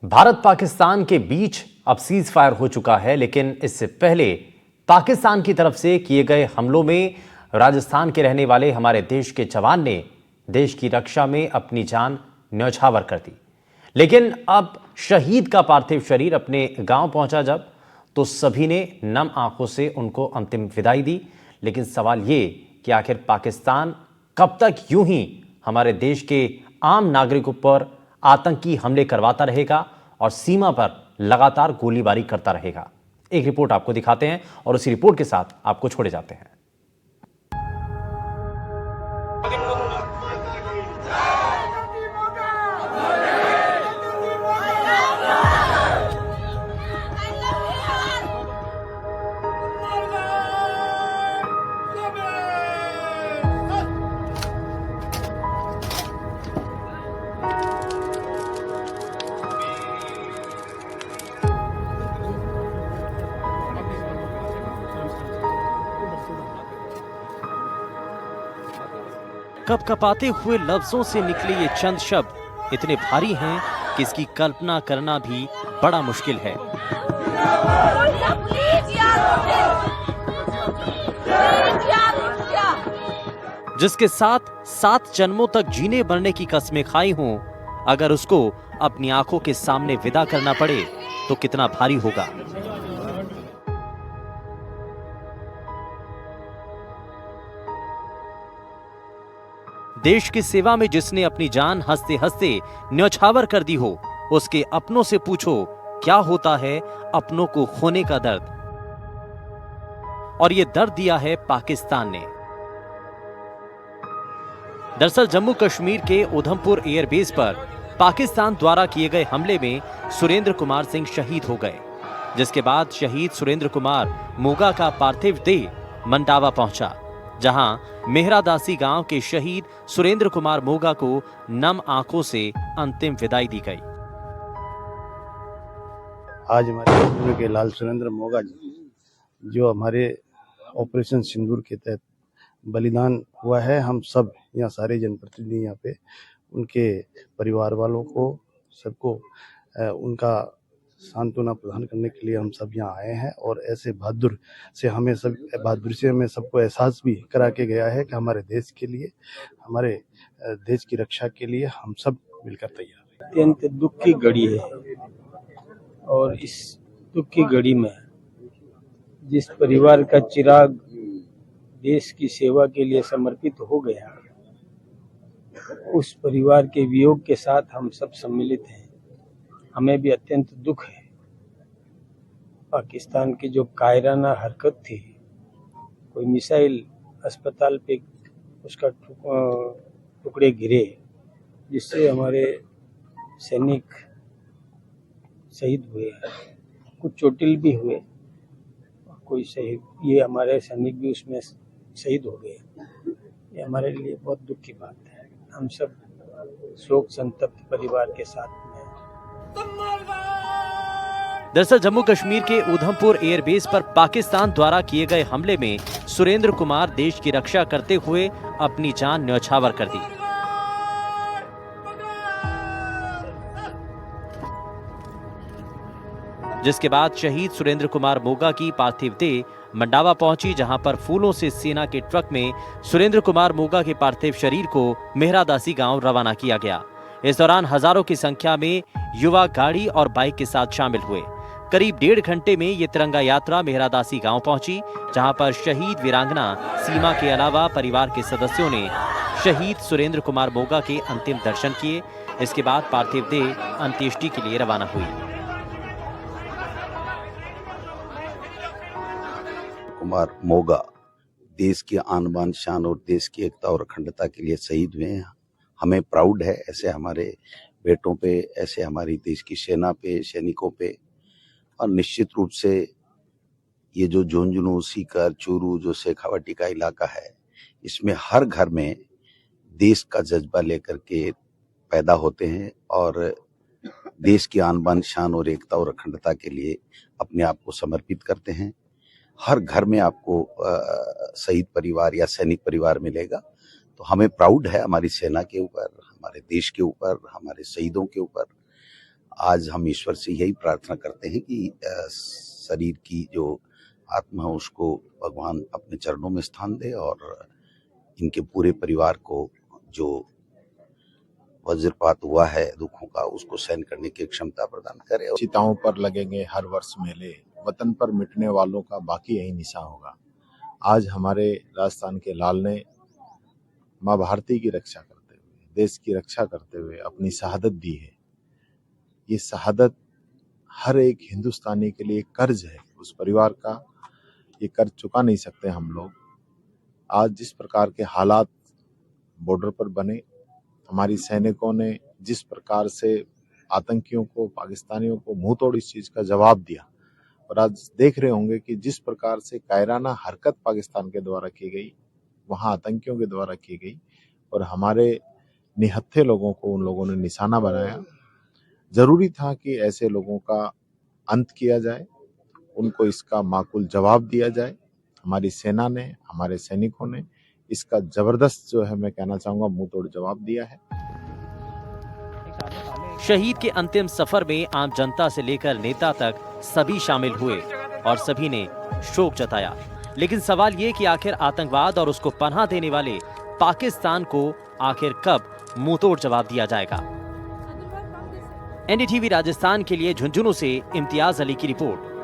भारत पाकिस्तान के बीच अब cease fire हो चुका है, लेकिन इससे पहले पाकिस्तान की तरफ से किए गए हमलों में राजस्थान के रहने वाले हमारे देश के जवान ने देश की रक्षा में अपनी जान न्यौछावर कर दी। लेकिन अब शहीद का पार्थिव शरीर अपने गांव पहुंचा जब, तो सभी ने नम आंखों से उनको अंतिम विदाई दी। लेकिन सवाल ये कि आखिर पाकिस्तान कब तक यूं ही हमारे देश के आम नागरिकों पर आतंकी हमले करवाता रहेगा और सीमा पर लगातार गोलीबारी करता रहेगा। एक रिपोर्ट आपको दिखाते हैं और उसी रिपोर्ट के साथ आपको छोड़े जाते हैं। कपकपाते हुए लफ्जों से निकले ये चंद शब्द इतने भारी हैं कि इसकी कल्पना करना भी बड़ा मुश्किल है। जिसके साथ 7 जन्मों तक जीने मरने की कस्में खाई हों, अगर उसको अपनी आंखों के सामने विदा करना पड़े तो कितना भारी होगा। देश की सेवा में जिसने अपनी जान हंसते हंसते न्यौछावर कर दी हो, उसके अपनों से पूछो क्या होता है अपनों को खोने का दर्द। और ये दर्द दिया है पाकिस्तान ने। दरअसल जम्मू कश्मीर के उधमपुर एयरबेस पर पाकिस्तान द्वारा किए गए हमले में सुरेंद्र कुमार सिंह शहीद हो गए, जिसके बाद शहीद सुरेंद्र कुमार मोगा का पार्थिव देह मंडावा पहुंचा, जहां मेहरादासी गांव के शहीद सुरेंद्र कुमार मोगा को नम आंखों से अंतिम विदाई दी गई। आज हमारे के लाल सुरेंद्र मोगा जी, जो हमारे ऑपरेशन सिंदूर के तहत बलिदान हुआ है, हम सब यहाँ सारे जनप्रतिनिधि यहाँ पे उनके परिवार वालों को सबको उनका सांत्वना प्रदान करने के लिए हम सब यहाँ आए हैं। और ऐसे बहादुर से हमें सबको एहसास भी करा के गया है कि हमारे देश के लिए, हमारे देश की रक्षा के लिए हम सब मिलकर तैयार हैं। अत्यंत दुख की घड़ी है और इस दुख की घड़ी में जिस परिवार का चिराग देश की सेवा के लिए समर्पित हो गया, उस परिवार के वियोग के साथ हम सब सम्मिलित हैं। हमें भी अत्यंत दुख है। पाकिस्तान की जो कायराना हरकत थी, कोई मिसाइल अस्पताल पे उसका टुकड़े गिरे, जिससे हमारे सैनिक शहीद हुए, कुछ चोटिल भी हुए, कोई शहीद, ये हमारे सैनिक भी उसमें शहीद हो गए। ये हमारे लिए बहुत दुख की बात है। हम सब शोक संतप्त परिवार के साथ में। दरअसल जम्मू कश्मीर के उधमपुर एयरबेस पर पाकिस्तान द्वारा किए गए हमले में सुरेंद्र कुमार देश की रक्षा करते हुए अपनी जान न्यौछावर कर दी। जिसके बाद शहीद सुरेंद्र कुमार मोगा की पार्थिव देह मंडावा पहुंची, जहां पर फूलों से सेना के ट्रक में सुरेंद्र कुमार मोगा के पार्थिव शरीर को मेहरादासी गांव रवाना किया गया। इस दौरान हजारों की संख्या में युवा गाड़ी और बाइक के साथ शामिल हुए। करीब 1.5 घंटे में ये तिरंगा यात्रा मेहरादासी गांव पहुंची, जहां पर शहीद वीरांगना सीमा के अलावा परिवार के सदस्यों ने शहीद सुरेंद्र कुमार मोगा के अंतिम दर्शन किए। इसके बाद पार्थिव देह अंत्येष्टि के लिए रवाना हुई। कुमार मोगा देश की आन बान शान और देश की एकता और अखंडता के लिए शहीद हुए हैं। हमें प्राउड है ऐसे हमारे बेटों पे, ऐसे हमारी देश की सेना पे, सैनिकों पे। और निश्चित रूप से ये जो झुंझुनू, सीकर, चूरू जो शेखावाटी का इलाका है, इसमें हर घर में देश का जज्बा लेकर के पैदा होते हैं और देश की आन बान शान और एकता और अखंडता के लिए अपने आप को समर्पित करते हैं। हर घर में आपको शहीद परिवार या सैनिक परिवार मिलेगा। तो हमें प्राउड है हमारी सेना के ऊपर, हमारे देश के ऊपर, हमारे शहीदों के ऊपर। आज हम ईश्वर से यही प्रार्थना करते हैं कि शरीर की जो आत्मा है उसको भगवान अपने चरणों में स्थान दे और इनके पूरे परिवार को जो वज्रपात हुआ है दुखों का उसको सहन करने की क्षमता प्रदान करे। चिताओं पर लगेंगे हर वर्ष मेले, वतन पर मिटने वालों का बाकी यही निशा होगा। आज हमारे राजस्थान के लाल ने माँ भारती की रक्षा करते हुए, देश की रक्षा करते हुए अपनी शहादत दी है। ये शहादत हर एक हिंदुस्तानी के लिए कर्ज है, उस परिवार का ये कर्ज चुका नहीं सकते हम लोग। आज जिस प्रकार के हालात बॉर्डर पर बने, हमारी सैनिकों ने जिस प्रकार से आतंकियों को, पाकिस्तानियों को मुंह तोड़ इस चीज का जवाब दिया, और आज देख रहे होंगे कि जिस प्रकार से कायराना हरकत पाकिस्तान के द्वारा की गई, वहां आतंकियों के द्वारा की गई, और हमारे निहत्थे लोगों को उन लोगों ने निशाना बनाया। जरूरी था कि ऐसे लोगों का अंत किया जाए, उनको इसका माकूल जवाब दिया जाए। हमारी सेना ने, हमारे सैनिकों ने इसका जबरदस्त जो है मैं कहना चाहूंगा मुंह तोड़ जवाब दिया है। शहीद के अंतिम सफर में आम जनता से लेकर नेता तक सभी शामिल हुए और सभी ने शोक जताया। लेकिन सवाल ये कि आखिर आतंकवाद और उसको पनाह देने वाले पाकिस्तान को आखिर कब मुंहतोड़ जवाब दिया जाएगा। एनडीटीवी राजस्थान के लिए झुंझुनू से इम्तियाज अली की रिपोर्ट।